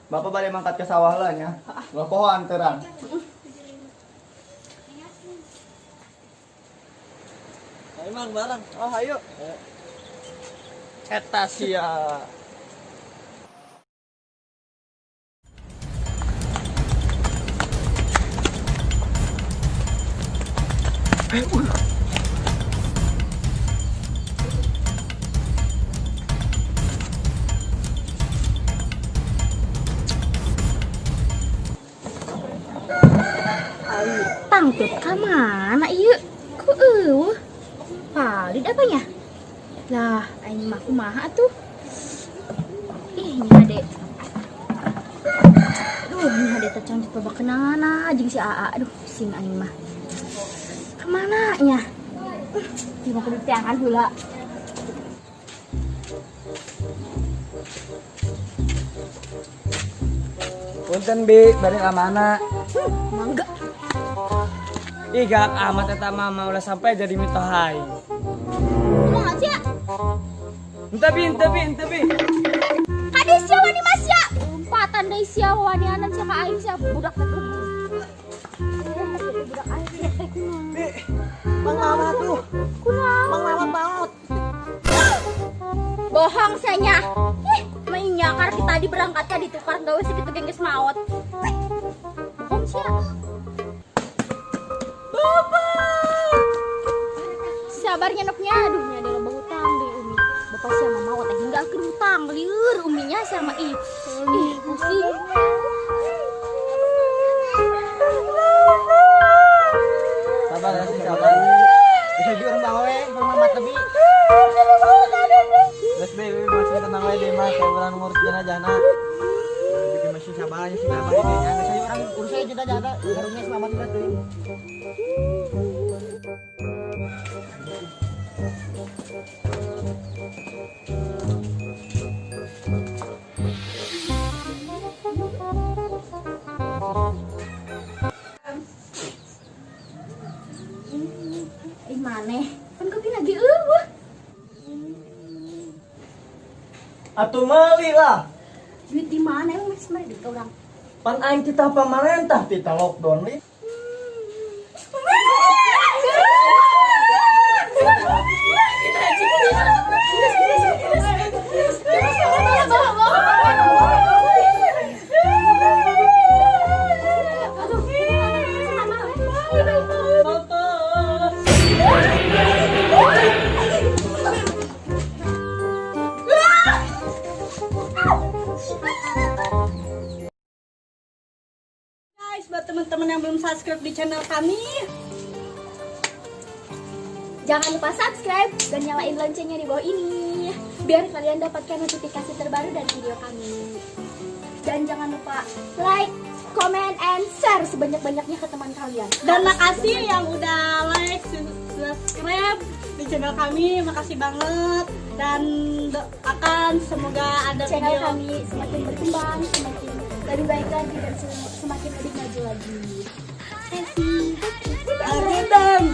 Bapak balik mangkat ke sawah lah ya. Lo pohon terang. Ayo mang barang. Oh ayo. Eta sia. Tangtut ka mana iya? Ku palit apanya? Lah, ini mah kumaha tuh? Ih, nyade. Aduh, nyade tecang coba kenangan jeung si Aa. Aduh, pusing aing mah. Kemana nya? Di mau kudu teangan heula. Punten Bi, bari mana? Mangga. Ih galak amat eta mama ulah sampai jadi mitohai. Kumaha sia? Ente bi. Hadis sia wani Mas ya. Umpatan deui sia wani anan sia ka aing sia budak teh. Budak aing teh kunaon? Bi, Mang Mama tuh. Kunaon? Mang Mama banget. Bohong sanya. Mainnya karena kita tadi berangkatnya ditukar gawe segitu gengges maot. Bohong sih. Bapak. Sabarnya noknya, aduh nya ada loba hutang di Umi. Bapak sih sama maot hingga ke hutang lieur Uminya sama ih. Ih, pusing. Sabar ya sih, sabar. Bisa di orang bawa sama mata Bi. Terus Bi, masih tenang aja deh Mas, saya orang ngurus jana-jana. Bikin masih sabarnya sih nama ini. Yang saya orang urus aja jana-jana, harusnya selamat berarti. Maneh, kan kopi lagi eueuh. Atuh meuli lah. Duit di mana emang Mas mari di orang. Pan aing kita pamarentah kita lockdown li. Guys, buat teman-teman yang belum subscribe di channel kami, Jangan lupa subscribe dan nyalain loncengnya di bawah ini biar kalian dapatkan notifikasi terbaru dari video kami. Dan jangan lupa like, comment, and share sebanyak-banyaknya ke teman kalian. dan makasih yang udah like, subscribe di channel kami, makasih banget. Dan doakan semoga ada Channel video kami semakin berkembang, semakin lebih baik lagi dan semakin lebih maju lagi. Harudang.